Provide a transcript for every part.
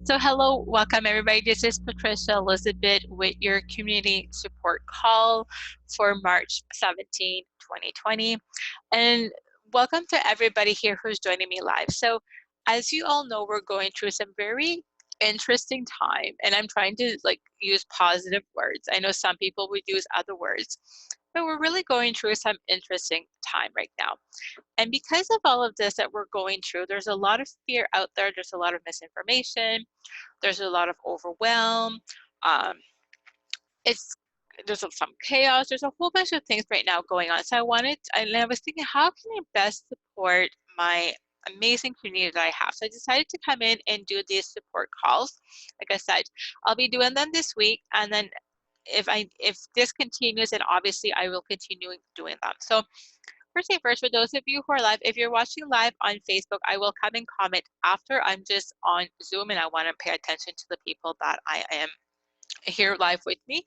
So hello, welcome everybody. This is Patricia Elizabeth with your community support call for March 17, 2020. And welcome to everybody here who's joining me live. So as you all know, we're going through some very interesting time, and I'm trying to use positive words. I know some people would use other words, but we're really going through some interesting time right now. And because of all of this that we're going through, there's a lot of fear out there. There's a lot of misinformation. There's a lot of overwhelm. Um, it's there's some chaos. There's a whole bunch of things right now going on. So I was thinking, how can I best support my amazing community that I have? So I decided to come in and do these support calls. Like I said, I'll be doing them this week, and then if this continues, then obviously I will continue doing them. So first thing first, for those of you who are live, if you're watching live on Facebook, I will come and comment after. I'm just on Zoom and I want to pay attention to the people that I am here live with me.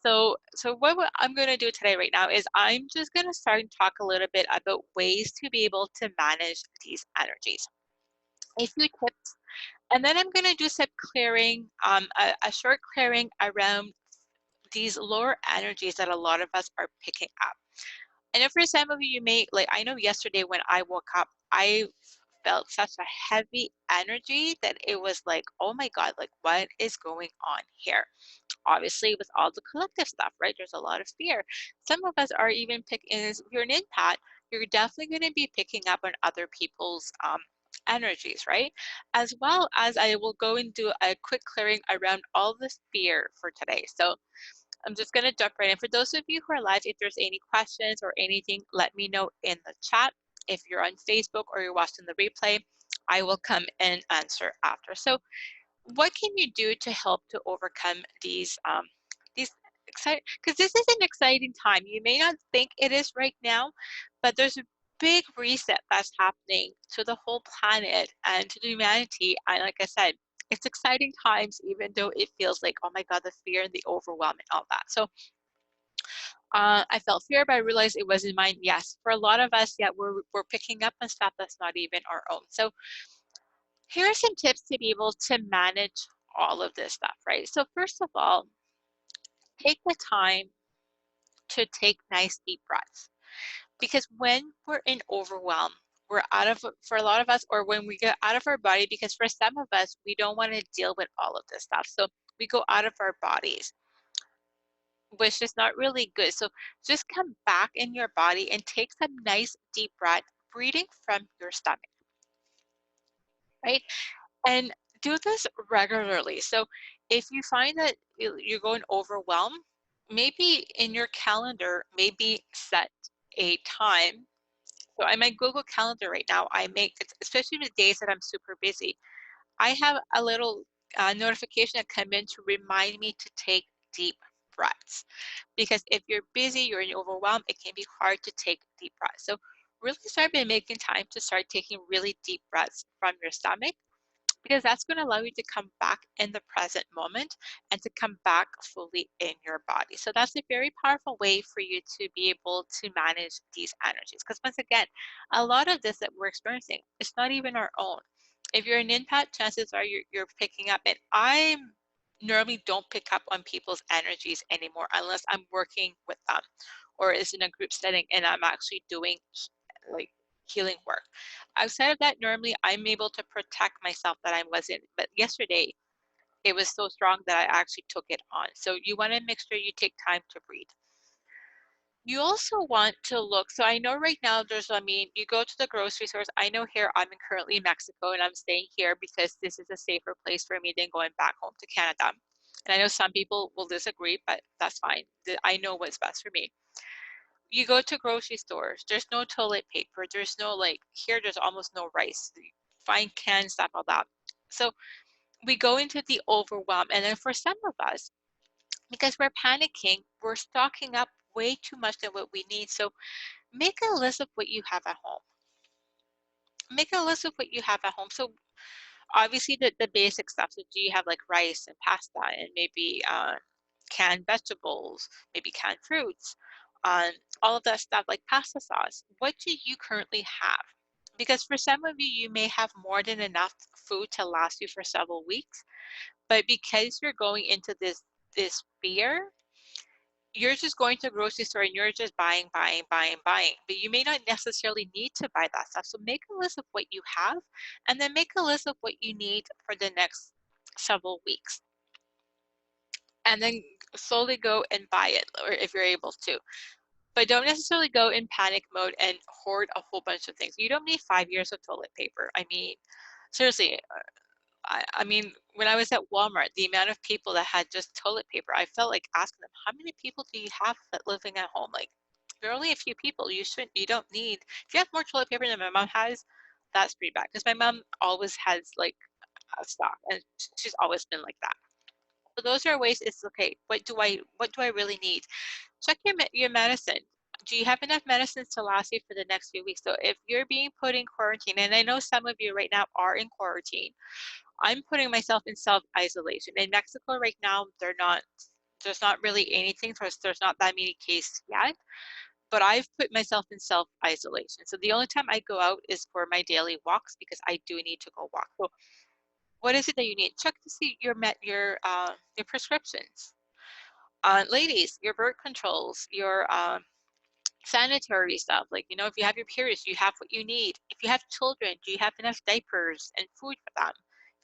So what I'm going to do today right now is I'm just going to start and talk a little bit about ways to be able to manage these energies. A few tips, and then I'm going to do some clearing, a short clearing around these lower energies that a lot of us are picking up. And if for some of you may, I know yesterday when I woke up, I felt such a heavy energy that it was like, oh my God, what is going on here? Obviously, with all the collective stuff, right? There's a lot of fear. Some of us are even picking, if you're an empath, you're definitely going to be picking up on other people's energies, right? As well as I will go and do a quick clearing around all this fear for today. So I'm just going to jump right in. For those of you who are live, if there's any questions or anything, let me know in the chat. If you're on Facebook or you're watching the replay, I will come and answer after. So what can you do to help to overcome these exciting, because this is an exciting time. You may not think it is right now, but there's a big reset that's happening to the whole planet and to the humanity. And like I said, it's exciting times, even though it feels like, oh my God, the fear and the overwhelm and all that. So I felt fear, but I realized it wasn't mine. Yes, for a lot of us, yeah, we're picking up on stuff that's not even our own. So here are some tips to be able to manage all of this stuff, right? So first of all, take the time to take nice deep breaths, because when we're in overwhelm, we're out of, for a lot of us, or when we get out of our body, because for some of us, we don't want to deal with all of this stuff. So we go out of our bodies, which is not really good. So just come back in your body and take some nice deep breath, breathing from your stomach, right? And do this regularly. So if you find that you're going overwhelmed, maybe in your calendar, maybe set a time. So on my Google Calendar right now, I make, especially the days that I'm super busy, I have a little notification that come in to remind me to take deep breaths. Because if you're busy, you're overwhelmed, it can be hard to take deep breaths. So really start by making time to start taking really deep breaths from your stomach, because that's going to allow you to come back in the present moment and to come back fully in your body. So that's a very powerful way for you to be able to manage these energies. Because once again, a lot of this that we're experiencing, it's not even our own. If you're an empath, chances are you're picking up. And I normally don't pick up on people's energies anymore unless I'm working with them or is in a group setting and I'm actually doing like healing work. Outside of that, normally I'm able to protect myself that I wasn't, but yesterday it was so strong that I actually took it on. So you want to make sure you take time to breathe. You also want to look, so I know right now there's, I mean, you go to the grocery stores. I know here I'm currently in Mexico and I'm staying here because this is a safer place for me than going back home to Canada. And I know some people will disagree, but that's fine. I know what's best for me. You go to grocery stores, there's no toilet paper, there's no, like here there's almost no rice, find canned stuff, all that. So we go into the overwhelm, and then for some of us, because we're panicking, we're stocking up way too much than what we need. So make a list of what you have at home. Make a list of what you have at home. So obviously the basic stuff. So do you have like rice and pasta and maybe canned vegetables, maybe canned fruits, all of that stuff, like pasta sauce? What do you currently have? because for some of you, you may have more than enough food to last you for several weeks, but because you're going into this fear, you're just going to a grocery store and you're just buying, buying, buying, buying. But you may not necessarily need to buy that stuff. So make a list of what you have and then make a list of what you need for the next several weeks. And then slowly go and buy it, or if you're able to. But don't necessarily go in panic mode and hoard a whole bunch of things. You don't need 5 years of toilet paper. I mean, seriously, I mean, when I was at Walmart, the amount of people that had just toilet paper, I felt like asking them, how many people do you have that living at home? Like, there are only a few people. You don't need, if you have more toilet paper than my mom has, that's pretty bad. Because my mom always has like a stock, and she's always been like that. So those are ways it's okay. What do I really need? Check your medicine. Do you have enough medicines to last you for the next few weeks? So if you're being put in quarantine, and I know some of you right now are in quarantine, I'm putting myself in self-isolation. In Mexico right now, there's not really anything, there's not that many cases yet, but I've put myself in self-isolation. So the only time I go out is for my daily walks because I do need to go walk. So what is it that you need? Check to see your prescriptions. Ladies, your birth controls, your sanitary stuff. Like, if you have your periods, you have what you need. If you have children, do you have enough diapers and food for them?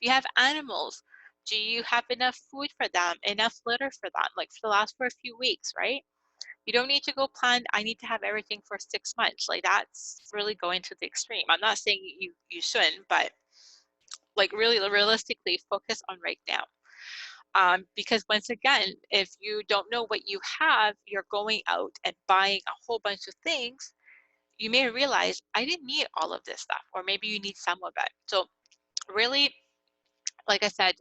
If you have animals, do you have enough food for them, enough litter for them, like to last for a few weeks, right? You don't need to go plan, I need to have everything for 6 months. Like, that's really going to the extreme. I'm not saying you shouldn't, but like really realistically focus on right now. Because once again, if you don't know what you have, you're going out and buying a whole bunch of things. You may realize I didn't need all of this stuff, or maybe you need some of it. So really, like I said,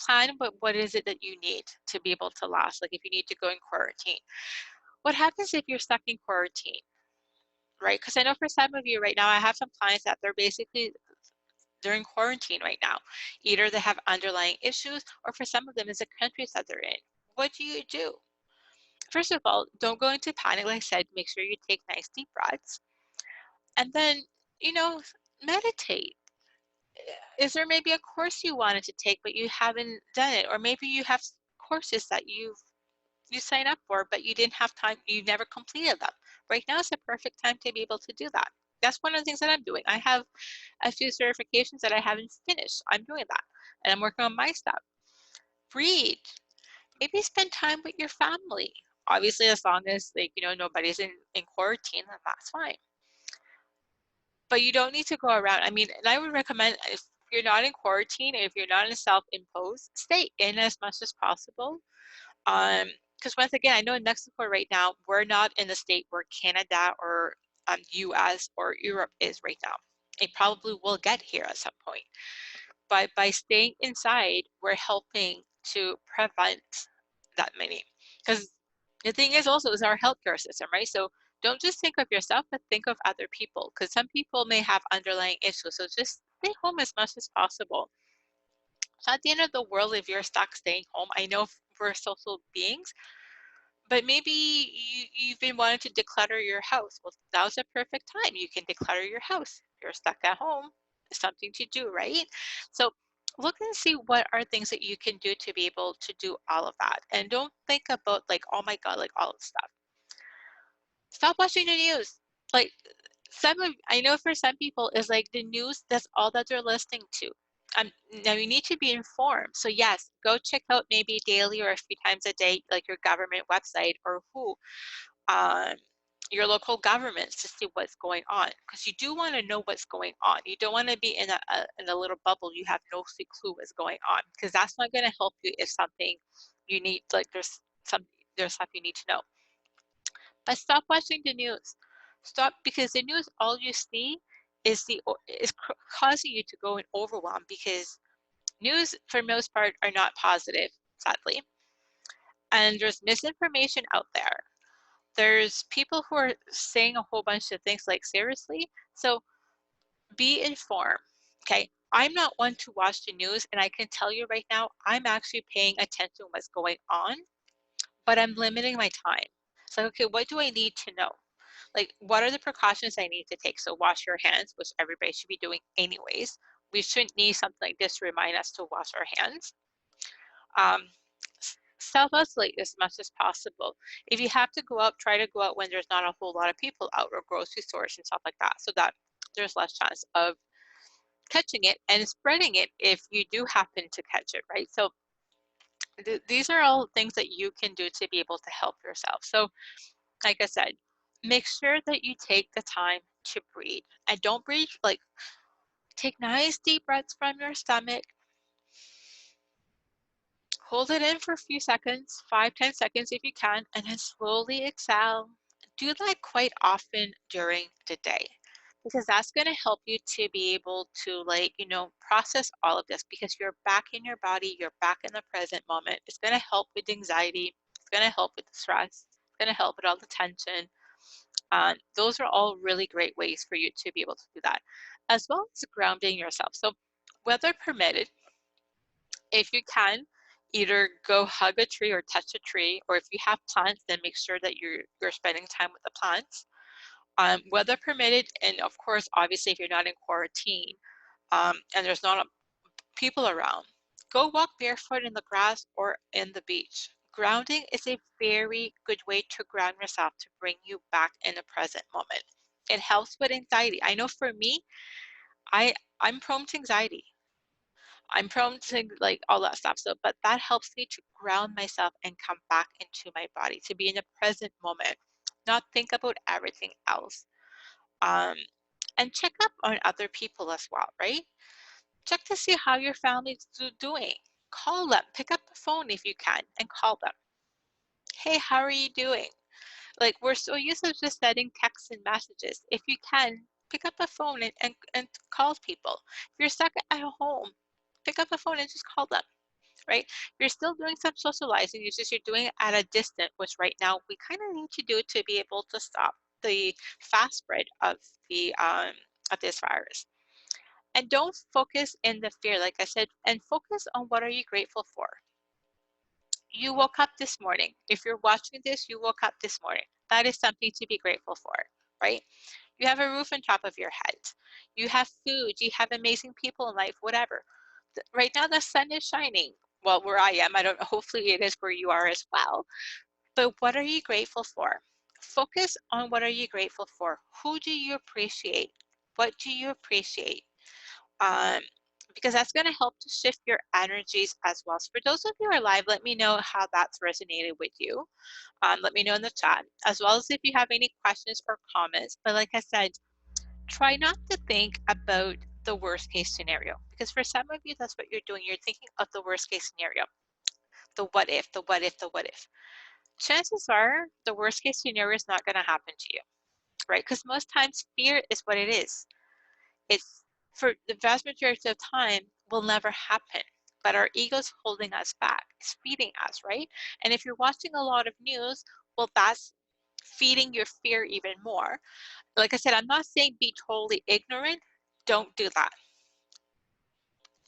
plan what is it that you need to be able to last. Like if you need to go in quarantine, what happens if you're stuck in quarantine, right? Because I know for some of you right now, I have some clients that they're in quarantine right now. Either they have underlying issues, or for some of them, it's the countries that they're in. What do you do? First of all, don't go into panic. Like I said, make sure you take nice deep breaths. And then, you know, meditate. Is there maybe a course you wanted to take, but you haven't done it? Or maybe you have courses that you sign up for, but you didn't have time, you never completed them. Right now is the perfect time to be able to do that. That's one of the things that I'm doing. I have a few certifications that I haven't finished. I'm doing that. And I'm working on my stuff. Read. Maybe spend time with your family. Obviously, as long as nobody's in quarantine, then that's fine. But you don't need to go around. I mean, and I would recommend if you're not in quarantine, if you're not in self-imposed, stay in as much as possible. Because once again, I know in Mexico right now, we're not in the state where Canada or US or Europe is right now. It probably will get here at some point. But by staying inside, we're helping to prevent that many. Because the thing is also is our healthcare system, right? So don't just think of yourself, but think of other people. Because some people may have underlying issues. So just stay home as much as possible. It's not the end of the world if you're stuck staying home. I know we're social beings, but maybe you've been wanting to declutter your house. Well, now's a perfect time. You can declutter your house. If you're stuck at home, it's something to do, right? So look and see what are things that you can do to be able to do all of that. And don't think about like, oh my God, like all this stuff. Stop watching the news. Like I know for some people is like the news, that's all that they're listening to. Now you need to be informed. So yes, go check out maybe daily or a few times a day, like your government website or um, your local governments to see what's going on, because you do want to know what's going on. You don't want to be in a little bubble. You have no clue what's going on, because that's not going to help you if something you need, like there's stuff you need to know. But stop watching the news. Stop, because the news, all you see is causing you to go in overwhelm, because news for most part are not positive, sadly. And there's misinformation out there. There's people who are saying a whole bunch of things, like seriously. So be informed. Okay. I'm not one to watch the news, and I can tell you right now, I'm actually paying attention to what's going on, but I'm limiting my time. So, okay, what do I need to know? Like, what are the precautions I need to take? So wash your hands, which everybody should be doing anyways. We shouldn't need something like this to remind us to wash our hands. Um, Self-isolate as much as possible. If you have to go out, try to go out when there's not a whole lot of people out, or grocery stores and stuff like that, so that there's less chance of catching it and spreading it if you do happen to catch it, right? So these are all things that you can do to be able to help yourself. So like I said, make sure that you take the time to breathe, and don't breathe like, take nice deep breaths from your stomach. Hold it in for a few seconds, 5, 10 seconds if you can, and then slowly exhale. Do that quite often during the day, because that's going to help you to be able to, like, process all of this, because you're back in your body, you're back in the present moment. It's going to help with anxiety. It's going to help with the stress. It's going to help with all the tension. Those are all really great ways for you to be able to do that, as well as grounding yourself. So weather permitted, if you can, either go hug a tree or touch a tree, or if you have plants, then make sure that you're spending time with the plants. Weather permitted, and of course, obviously, if you're not in quarantine, and there's not people around, go walk barefoot in the grass or in the beach. Grounding is a very good way to ground yourself, to bring you back in the present moment. It helps with anxiety. I know for me, I I'm prone to anxiety. I'm prone to like all that stuff. So, but that helps me to ground myself and come back into my body, to be in the present moment, not think about everything else. Um, and check up on other people as well, right? Check to see how your family's doing. Call them, pick up the phone if you can, and call them. Hey, how are you doing? Like, we're so used to just sending texts and messages. If you can, pick up the phone and call people. If you're stuck at home, pick up the phone and just call them, right? You're still doing some socializing, it's just you're doing it at a distance, which right now we kind of need to do to be able to stop the fast spread of this virus. And don't focus in the fear, like I said, and focus on what are you grateful for. You woke up this morning. If you're watching this, you woke up this morning. That is something to be grateful for, right? You have a roof on top of your head. You have food. You have amazing people in life, whatever. Right now, the sun is shining. Well, where I am, I don't know, hopefully it is where you are as well. But what are you grateful for? Focus on what are you grateful for? Who do you appreciate? What do you appreciate? Um, because that's going to help to shift your energies as well. So for those of you who are live, let me know how that's resonated with you. Let me know in the chat, as well as if you have any questions or comments. But like I said, try not to think about the worst case scenario, because for some of you, that's what you're doing. You're thinking of the worst case scenario, the what if, the what if, the what if. Chances are the worst case scenario is not going to happen to you, right? Because most times fear is what it is. It's, for the vast majority of time, will never happen. But our ego's holding us back. It's feeding us, right? And if you're watching a lot of news, well, that's feeding your fear even more. Like I said, I'm not saying be totally ignorant. Don't do that.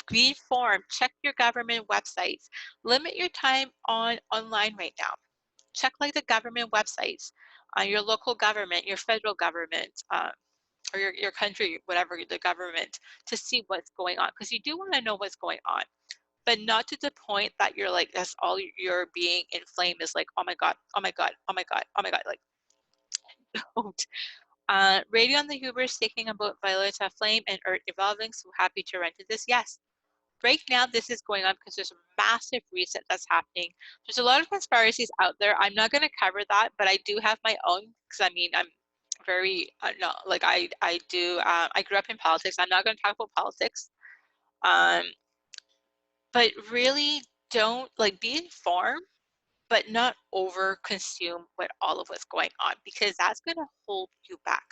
Be informed. Check your government websites. Limit your time online right now. Check like the government websites, your local government, your federal government, or your country, whatever the government, to see what's going on, because you do want to know what's going on, but not to the point that you're like, that's all you're being inflamed is like, oh my God, oh my God, oh my God, oh my God, like, don't. Radio on the Huber is taking about Violeta Flame and Earth Evolving, so happy to rent this. Yes, right now this is going on because there's a massive reset that's happening. There's a lot of conspiracies out there. I'm not going to cover that, but I do have my own, because I mean, I'm very no, like I do I grew up in politics. I'm not going to talk about politics, um but really, don't, like, be informed, but not over consume with all of what's going on, because that's going to hold you back.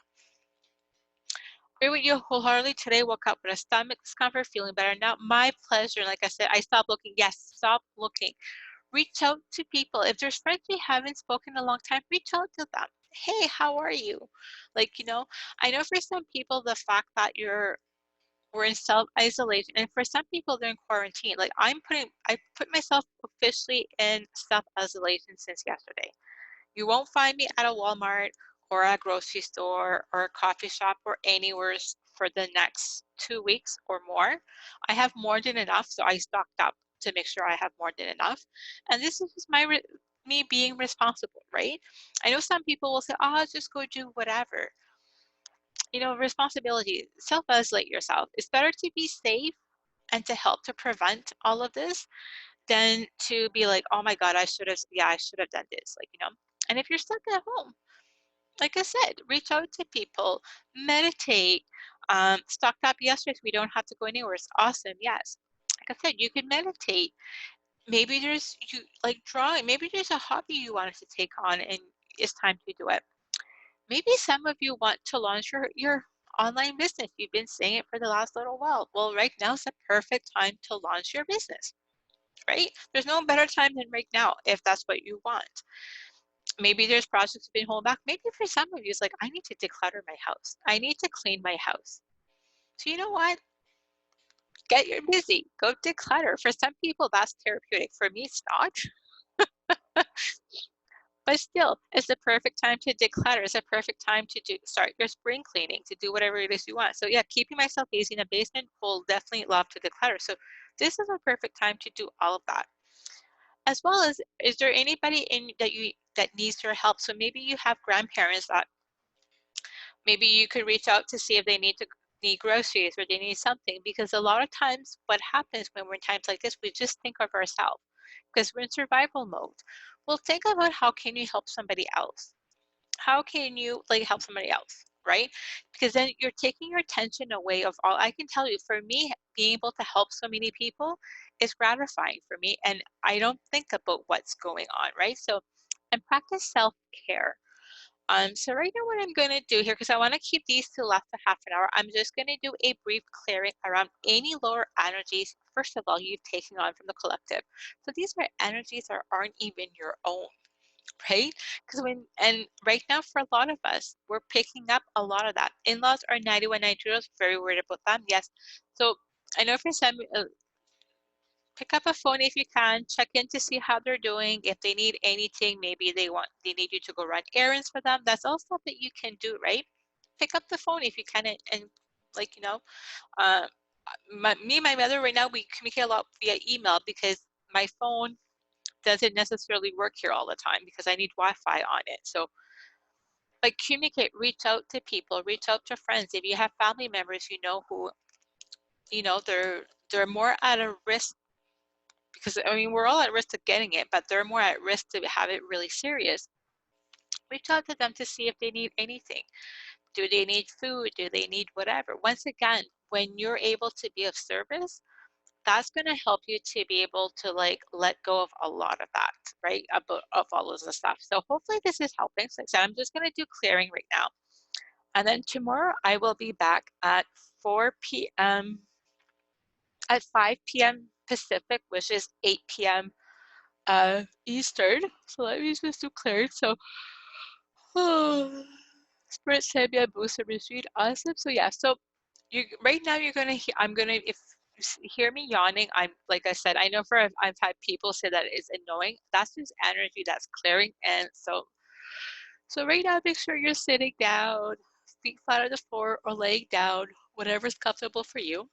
Agree with you wholeheartedly. Today, woke up with a stomach discomfort, feeling better now. My pleasure. Like I said, I stopped looking. Yes, stop looking. Reach out to people. If there's friends you haven't spoken in a long time, reach out to them. Hey, how are you? Like, I know for some people, the fact that we're in self-isolation, and for some people they're in quarantine. Like, I put myself officially in self-isolation since yesterday. You won't find me at a Walmart or a grocery store or a coffee shop or anywhere for the next 2 weeks or more. I have more than enough, so I stocked up to make sure I have more than enough. And this is just me being responsible, right? I know some people will say, "Oh, I'll just go do whatever." Responsibility, self-isolate yourself. It's better to be safe and to help to prevent all of this than to be like, "Oh my God, I should have done this." And if you're stuck at home, like I said, reach out to people, meditate. Stocked up yesterday, so we don't have to go anywhere. It's awesome. Yes. Like I said, you can meditate. Maybe there's you like drawing. Maybe there's a hobby you wanted to take on and it's time to do it. Maybe some of you want to launch your online business. You've been saying it for the last little while. Well, right now is the perfect time to launch your business, right? There's no better time than right now if that's what you want. Maybe there's projects you've been holding back. Maybe for some of you, it's like, I need to declutter my house. I need to clean my house. So you know what? Get your busy. Go declutter. For some people, that's therapeutic. For me, it's not. But still, it's the perfect time to declutter. It's a perfect time to start your spring cleaning, to do whatever it is you want. So yeah, keeping myself busy in the basement will definitely love to declutter. So this is a perfect time to do all of that. As well as, is there anybody in that needs your help? So maybe you have grandparents that maybe you could reach out to see if they need groceries or they need something, because a lot of times what happens when we're in times like this, we just think of ourselves because we're in survival mode. Well, think about how can you help somebody else? How can you help somebody else, right? Because then you're taking your attention away of all. I can tell you, for me, being able to help so many people is gratifying for me, and I don't think about what's going on, right? So, and practice self-care. So right now what I'm going to do here, because I want to keep these to last a half an hour, I'm just going to do a brief clearing around any lower energies, first of all, you've taken on from the collective. So these are energies that aren't even your own, right? And right now for a lot of us, we're picking up a lot of that. In-laws are 91, 92, very worried about them, yes. So I know for some, pick up a phone if you can, check in to see how they're doing. If they need anything, maybe they need you to go run errands for them. That's all stuff that you can do, right? Pick up the phone if you can, and like, uh, me and my mother right now, we communicate a lot via email because my phone doesn't necessarily work here all the time because I need Wi-Fi on it. So like communicate, reach out to people, reach out to friends. If you have family members, who, they're more at a risk, because I mean, we're all at risk of getting it, but they're more at risk to have it really serious. Reach out to them to see if they need anything. Do they need food? Do they need whatever? Once again, when you're able to be of service, that's going to help you to be able to let go of a lot of that, right? About of all of the stuff. So hopefully this is helping. So like I said, I'm just going to do clearing right now. And then tomorrow I will be back at 4 p.m. at 5 p.m. Pacific, which is 8 p.m. Eastern. So let me just do clearing. So Spirit said me a booster retreat. Awesome. So yeah, so you right now you're gonna hear I'm gonna if you hear me yawning, I'm like I said, I know I've had people say that it's annoying. That's just energy that's clearing. And so right now make sure you're sitting down, feet flat on the floor or laying down, whatever's comfortable for you.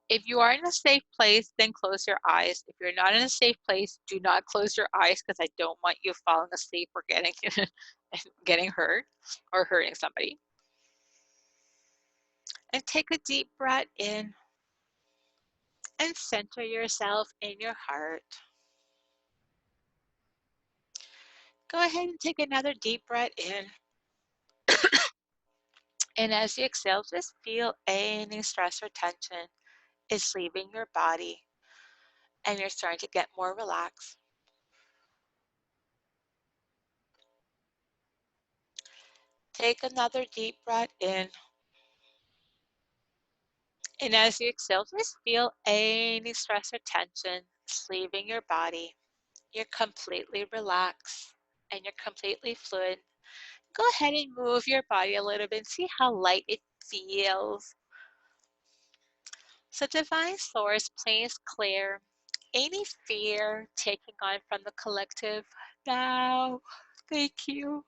If you are in a safe place, then close your eyes. If you're not in a safe place, do not close your eyes because I don't want you falling asleep or getting hurt or hurting somebody. And take a deep breath in and center yourself in your heart. Go ahead and take another deep breath in. And as you exhale, just feel any stress or tension is leaving your body and you're starting to get more relaxed. Take another deep breath in. And as you exhale, just feel any stress or tension is leaving your body. You're completely relaxed and you're completely fluid. Go ahead and move your body a little bit and see how light it feels. So Divine Source, please clear any fear taking on from the collective now. Thank you.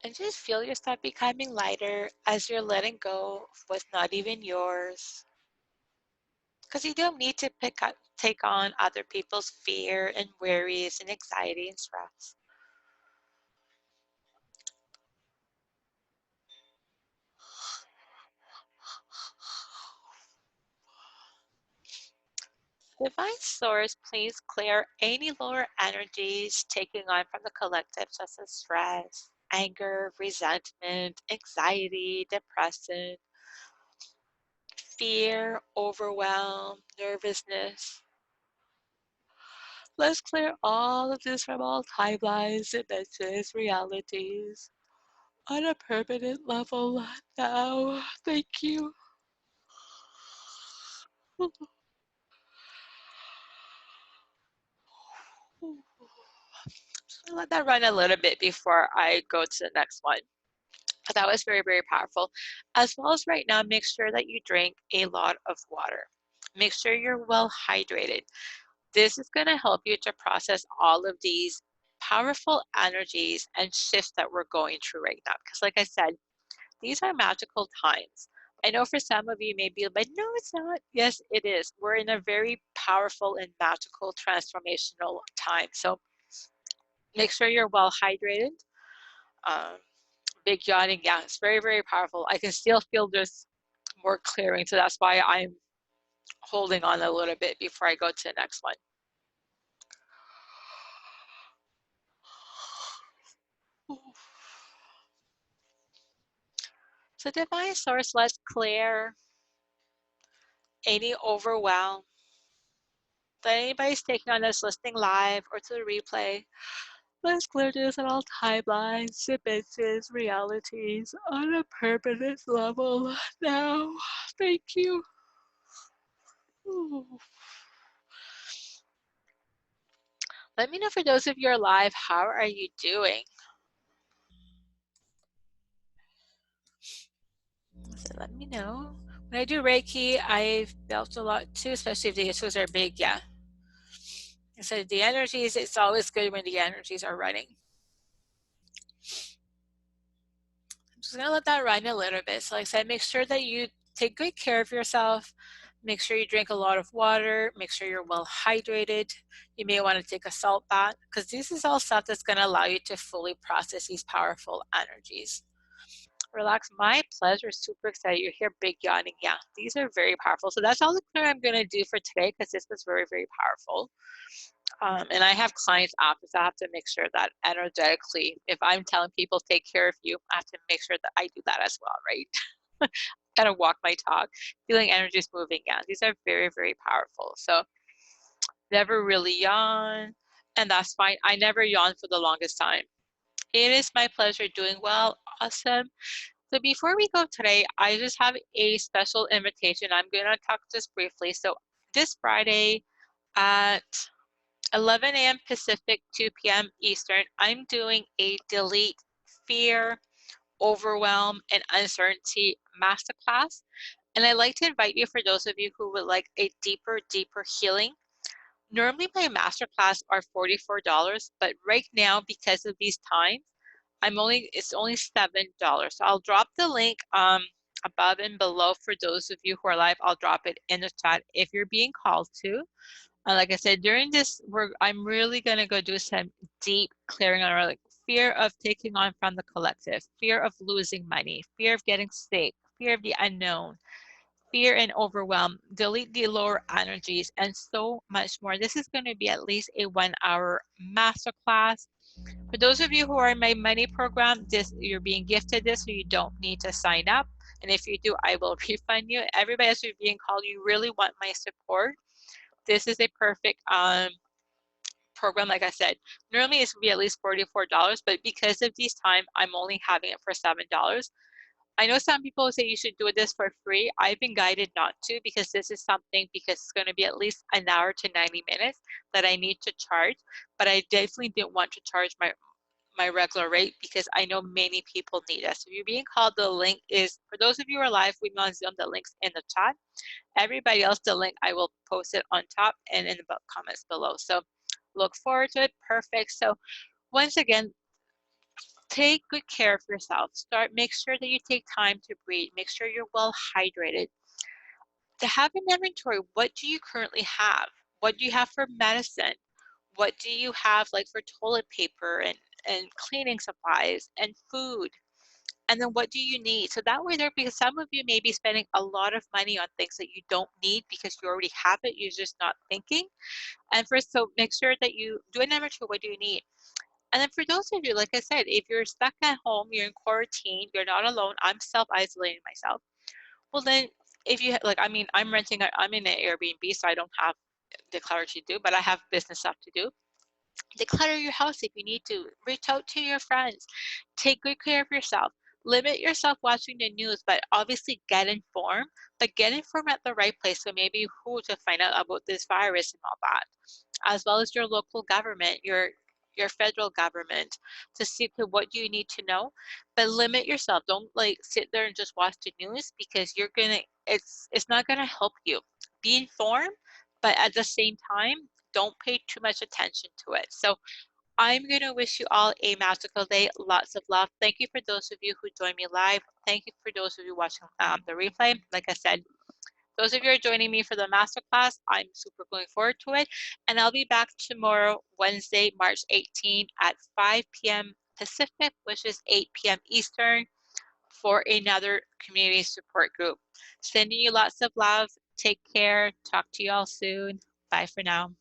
And just feel yourself becoming lighter as you're letting go of what's not even yours. Because you don't need to take on other people's fear and worries and anxiety and stress. Divine Source, please clear any lower energies taking on from the collective, such as stress, anger, resentment, anxiety, depression, fear, overwhelm, nervousness. Let's clear all of this from all timelines, dimensions, realities on a permanent level now. Thank you. Let that run a little bit before I go to the next one. That was very, very powerful. As well as right now, make sure that you drink a lot of water. Make sure you're well hydrated. This is going to help you to process all of these powerful energies and shifts that we're going through right now. Because, like I said, these are magical times. I know for some of you may be like, no, it's not. Yes, it is. We're in a very powerful and magical transformational time. So make sure you're well hydrated. Um, Big yawning, yeah, it's very, very powerful. I can still feel this more clearing. So that's why I'm holding on a little bit before I go to the next one. So Divine Source, let's clear any overwhelm that anybody's taking on this listening live or to the replay. Let's clear this at all timelines, dimensions, realities on a permanent level now. Thank you. Ooh. Let me know for those of you who are live, how are you doing? So let me know. When I do Reiki, I've felt a lot too, especially if the issues are big. Yeah. So the energies, it's always good when the energies are running. I'm just going to let that run a little bit. So like I said, make sure that you take good care of yourself. Make sure you drink a lot of water. Make sure you're well hydrated. You may want to take a salt bath because this is all stuff that's going to allow you to fully process these powerful energies. Relax. My pleasure. Super excited. You're here, big yawning. Yeah, these are very powerful. So that's all the clear I'm going to do for today because this was very, very powerful. And I have clients after, so I have to make sure that energetically, if I'm telling people take care of you, I have to make sure that I do that as well, right? Gotta walk my talk, feeling energies moving. Yeah, these are very, very powerful. So never really yawn, and that's fine. I never yawn for the longest time. It is my pleasure doing well. Awesome. So before we go today, I just have a special invitation. I'm going to talk just briefly. So this Friday at 11 a.m. Pacific, 2 p.m. Eastern, I'm doing a Delete Fear, Overwhelm, and Uncertainty Masterclass. And I'd like to invite you, for those of you who would like a deeper, deeper healing. Normally my masterclass are $44, but right now, because of these times, it's only $7. So I'll drop the link above and below for those of you who are live. I'll drop it in the chat if you're being called to. Like I said, during this, I'm really gonna go do some deep clearing on our like fear of taking on from the collective, fear of losing money, fear of getting sick, fear of the unknown, fear and overwhelm, delete the lower energies, and so much more. This is going to be at least a 1-hour masterclass. For those of you who are in my money program, you're being gifted this, so you don't need to sign up. And if you do, I will refund you. Everybody else who's being called, you really want my support. This is a perfect program. Like I said, normally it would be at least $44, but because of this time, I'm only having it for $7. I know some people say you should do this for free. I've been guided not to because this is something, because it's going to be at least an hour to 90 minutes that I need to charge. But I definitely didn't want to charge my regular rate because I know many people need us. So if you're being called, the link is, for those of you who are live, we on Zoom, the link's in the chat. Everybody else, the link, I will post it on top and in the comments below. So look forward to it. Perfect. So once again, Take good care of yourself. Make sure that you take time to breathe. Make sure you're well hydrated. To have an inventory, what do you currently have? What do you have for medicine? What do you have like for toilet paper and cleaning supplies and food? And then what do you need? So that way there, because some of you may be spending a lot of money on things that you don't need because you already have it, you're just not thinking. And first, so make sure that you do an inventory, what do you need? And then for those of you, like I said, if you're stuck at home, you're in quarantine, you're not alone, I'm self-isolating myself. Well then, if you like, I mean, I'm in an Airbnb, so I don't have declutter to do, but I have business stuff to do. Declutter your house if you need to. Reach out to your friends. Take good care of yourself. Limit yourself watching the news, but obviously get informed, but get informed at the right place. So maybe who to find out about this virus and all that, as well as your local government, your federal government, to see to what do you need to know. But limit yourself. Don't like sit there and just watch the news because it's not gonna help you. Be informed, but at the same time, don't pay too much attention to it. So I'm going to wish you all a magical day. Lots of love. Thank you for those of you who joined me live. Thank you for those of you watching the replay. Like I said, those of you who are joining me for the masterclass, I'm super looking forward to it. And I'll be back tomorrow, Wednesday, March 18th at 5 p.m. Pacific, which is 8 p.m. Eastern, for another community support group. Sending you lots of love. Take care. Talk to you all soon. Bye for now.